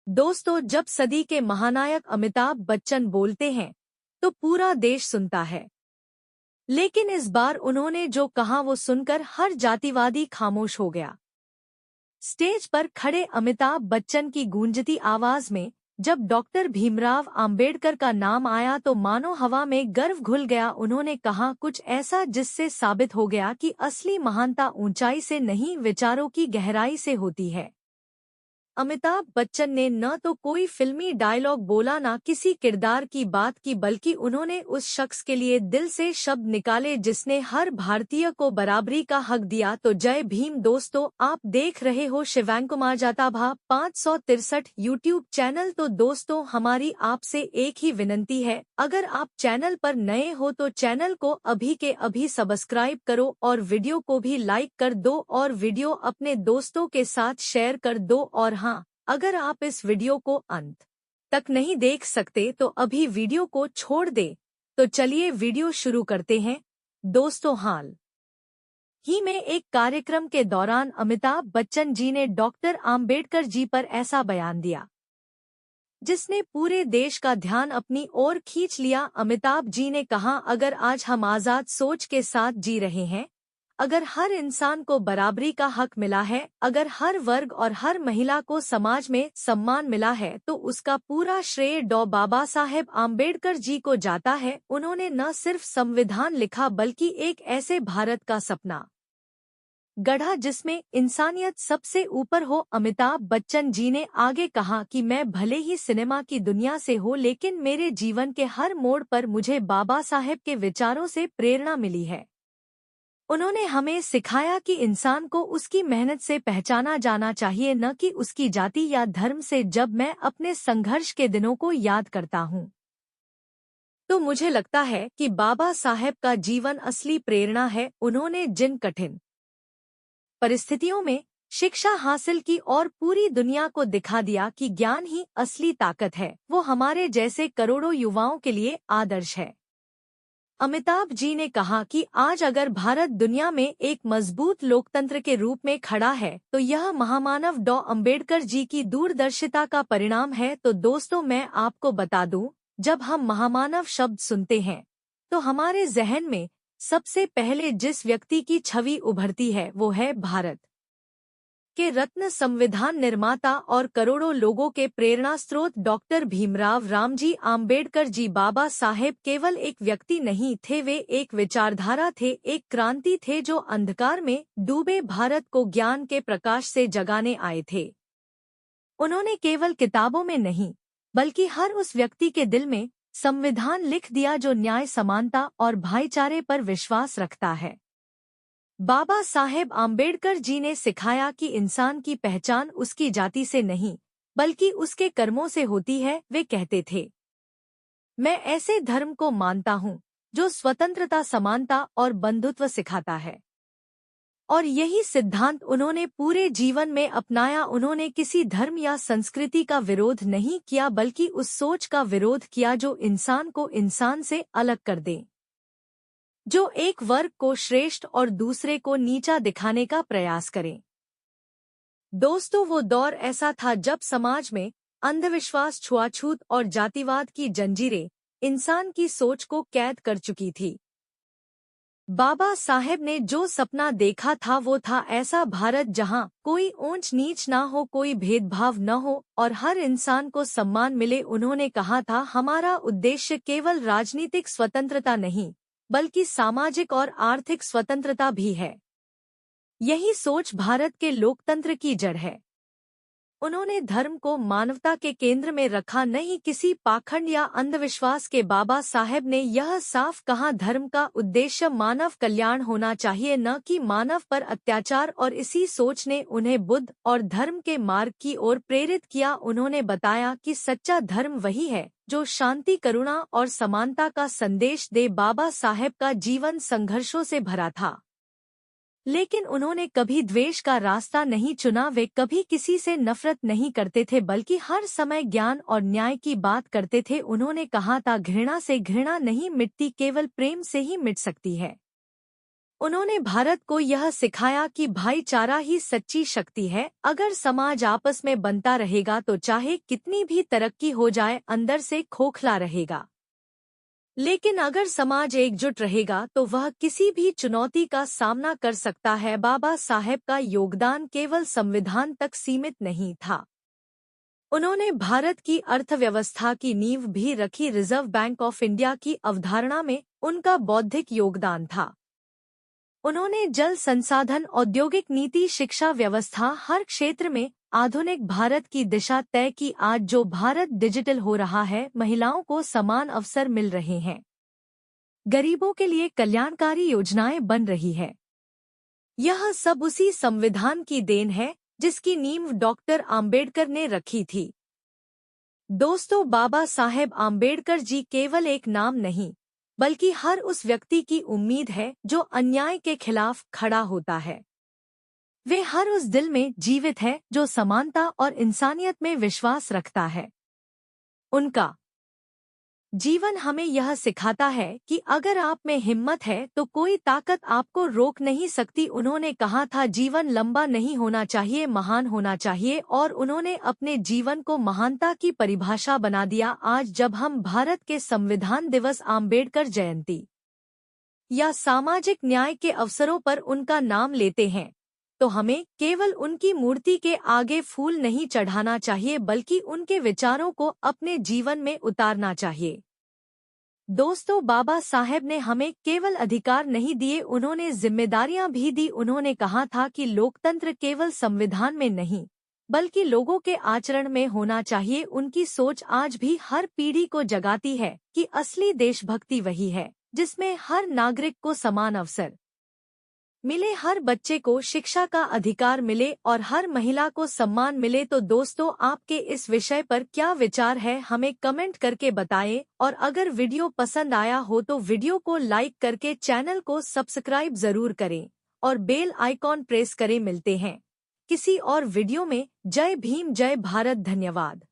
दोस्तों, जब सदी के महानायक अमिताभ बच्चन बोलते हैं तो पूरा देश सुनता है। लेकिन इस बार उन्होंने जो कहा वो सुनकर हर जातिवादी खामोश हो गया। स्टेज पर खड़े अमिताभ बच्चन की गूंजती आवाज में जब डॉक्टर भीमराव अंबेडकर का नाम आया तो मानो हवा में गर्व घुल गया। उन्होंने कहा कुछ ऐसा जिससे साबित हो गया कि असली महानता ऊंचाई से नहीं, विचारों की गहराई से होती है। अमिताभ बच्चन ने न तो कोई फिल्मी डायलॉग बोला, ना किसी किरदार की बात की, बल्कि उन्होंने उस शख्स के लिए दिल से शब्द निकाले जिसने हर भारतीय को बराबरी का हक दिया। तो जय भीम दोस्तों, आप देख रहे हो शिवांकुमार जाताभा 563 यूट्यूब चैनल। तो दोस्तों, हमारी आपसे एक ही विनंती है, अगर आप चैनल पर नए हो तो चैनल को अभी के अभी सब्सक्राइब करो और वीडियो को भी लाइक कर दो और वीडियो अपने दोस्तों के साथ शेयर कर दो। और हाँ, अगर आप इस वीडियो को अंत तक नहीं देख सकते तो अभी वीडियो को छोड़ दे। तो चलिए वीडियो शुरू करते हैं। दोस्तों, हाल ही में एक कार्यक्रम के दौरान अमिताभ बच्चन जी ने डॉक्टर आम्बेडकर जी पर ऐसा बयान दिया जिसने पूरे देश का ध्यान अपनी ओर खींच लिया। अमिताभ जी ने कहा, अगर आज हम आजाद सोच के साथ जी रहे हैं, अगर हर इंसान को बराबरी का हक मिला है, अगर हर वर्ग और हर महिला को समाज में सम्मान मिला है, तो उसका पूरा श्रेय डॉ बाबा साहेब आम्बेडकर जी को जाता है। उन्होंने न सिर्फ संविधान लिखा बल्कि एक ऐसे भारत का सपना गढ़ा जिसमें इंसानियत सबसे ऊपर हो। अमिताभ बच्चन जी ने आगे कहा कि मैं भले ही सिनेमा की दुनिया से हूँ, लेकिन मेरे जीवन के हर मोड़ पर मुझे बाबा साहेब के विचारों से प्रेरणा मिली है। उन्होंने हमें सिखाया कि इंसान को उसकी मेहनत से पहचाना जाना चाहिए, न कि उसकी जाति या धर्म से। जब मैं अपने संघर्ष के दिनों को याद करता हूँ तो मुझे लगता है कि बाबा साहेब का जीवन असली प्रेरणा है। उन्होंने जिन कठिन परिस्थितियों में शिक्षा हासिल की और पूरी दुनिया को दिखा दिया कि ज्ञान ही असली ताकत है, वो हमारे जैसे करोड़ों युवाओं के लिए आदर्श है। अमिताभ जी ने कहा कि आज अगर भारत दुनिया में एक मजबूत लोकतंत्र के रूप में खड़ा है तो यह महामानव डॉ अंबेडकर जी की दूरदर्शिता का परिणाम है। तो दोस्तों, मैं आपको बता दूं, जब हम महामानव शब्द सुनते हैं तो हमारे जहन में सबसे पहले जिस व्यक्ति की छवि उभरती है वो है भारत के रत्न, संविधान निर्माता और करोड़ों लोगों के प्रेरणा स्रोत डॉक्टर भीमराव रामजी आम्बेडकर जी। बाबा साहेब केवल एक व्यक्ति नहीं थे, वे एक विचारधारा थे, एक क्रांति थे जो अंधकार में डूबे भारत को ज्ञान के प्रकाश से जगाने आए थे। उन्होंने केवल किताबों में नहीं बल्कि हर उस व्यक्ति के दिल में संविधान लिख दिया जो न्याय, समानता और भाईचारे पर विश्वास रखता है। बाबा साहेब आम्बेडकर जी ने सिखाया कि इंसान की पहचान उसकी जाति से नहीं बल्कि उसके कर्मों से होती है। वे कहते थे, मैं ऐसे धर्म को मानता हूँ जो स्वतंत्रता, समानता और बंधुत्व सिखाता है। और यही सिद्धांत उन्होंने पूरे जीवन में अपनाया। उन्होंने किसी धर्म या संस्कृति का विरोध नहीं किया बल्कि उस सोच का विरोध किया जो इंसान को इंसान से अलग कर दे, जो एक वर्ग को श्रेष्ठ और दूसरे को नीचा दिखाने का प्रयास करे। दोस्तों, वो दौर ऐसा था जब समाज में अंधविश्वास, छुआछूत और जातिवाद की जंजीरें इंसान की सोच को कैद कर चुकी थी। बाबा साहेब ने जो सपना देखा था वो था ऐसा भारत जहां कोई ऊंच नीच ना हो, कोई भेदभाव न हो और हर इंसान को सम्मान मिले। उन्होंने कहा था, हमारा उद्देश्य केवल राजनीतिक स्वतंत्रता नहीं बल्कि सामाजिक और आर्थिक स्वतंत्रता भी है। यही सोच भारत के लोकतंत्र की जड़ है। उन्होंने धर्म को मानवता के केंद्र में रखा, नहीं किसी पाखंड या अंधविश्वास के। बाबा साहेब ने यह साफ कहा, धर्म का उद्देश्य मानव कल्याण होना चाहिए, न कि मानव पर अत्याचार। और इसी सोच ने उन्हें बुद्ध और धर्म के मार्ग की ओर प्रेरित किया। उन्होंने बताया कि सच्चा धर्म वही है जो शांति, करुणा और समानता का संदेश दे। बाबा साहेब का जीवन संघर्षों से भरा था, लेकिन उन्होंने कभी द्वेष का रास्ता नहीं चुना। वे कभी किसी से नफरत नहीं करते थे बल्कि हर समय ज्ञान और न्याय की बात करते थे। उन्होंने कहा था, घृणा से घृणा नहीं मिटती, केवल प्रेम से ही मिट सकती है। उन्होंने भारत को यह सिखाया कि भाईचारा ही सच्ची शक्ति है। अगर समाज आपस में बनता रहेगा तो चाहे कितनी भी तरक्की हो जाए अंदर से खोखला रहेगा, लेकिन अगर समाज एकजुट रहेगा तो वह किसी भी चुनौती का सामना कर सकता है। बाबा साहेब का योगदान केवल संविधान तक सीमित नहीं था। उन्होंने भारत की अर्थव्यवस्था की नींव भी रखी। रिजर्व बैंक ऑफ इंडिया की अवधारणा में उनका बौद्धिक योगदान था। उन्होंने जल संसाधन, औद्योगिक नीति, शिक्षा व्यवस्था, हर क्षेत्र में आधुनिक भारत की दिशा तय की। आज जो भारत डिजिटल हो रहा है, महिलाओं को समान अवसर मिल रहे हैं, गरीबों के लिए कल्याणकारी योजनाएं बन रही है, यह सब उसी संविधान की देन है जिसकी नींव डॉक्टर आम्बेडकर ने रखी थी। दोस्तों, बाबा साहेब आम्बेडकर जी केवल एक नाम नहीं, बल्कि हर उस व्यक्ति की उम्मीद है जो अन्याय के खिलाफ खड़ा होता है। वे हर उस दिल में जीवित है जो समानता और इंसानियत में विश्वास रखता है। उनका जीवन हमें यह सिखाता है कि अगर आप में हिम्मत है तो कोई ताकत आपको रोक नहीं सकती। उन्होंने कहा था, जीवन लंबा नहीं होना चाहिए, महान होना चाहिए, और उन्होंने अपने जीवन को महानता की परिभाषा बना दिया। आज जब हम भारत के संविधान दिवस, आम्बेडकर जयंती या सामाजिक न्याय के अवसरों पर उनका नाम लेते हैं, तो हमें केवल उनकी मूर्ति के आगे फूल नहीं चढ़ाना चाहिए, बल्कि उनके विचारों को अपने जीवन में उतारना चाहिए। दोस्तों, बाबा साहेब ने हमें केवल अधिकार नहीं दिए, उन्होंने जिम्मेदारियां भी दी। उन्होंने कहा था कि लोकतंत्र केवल संविधान में नहीं, बल्कि लोगों के आचरण में होना चाहिए। उनकी सोच आज भी हर पीढ़ी को जगाती है कि असली देशभक्ति वही है जिसमें हर नागरिक को समान अवसर मिले, हर बच्चे को शिक्षा का अधिकार मिले और हर महिला को सम्मान मिले। तो दोस्तों, आपके इस विषय पर क्या विचार है, हमें कमेंट करके बताएं। और अगर वीडियो पसंद आया हो तो वीडियो को लाइक करके चैनल को सब्सक्राइब जरूर करें और बेल आइकॉन प्रेस करें। मिलते हैं किसी और वीडियो में। जय भीम, जय भारत, धन्यवाद।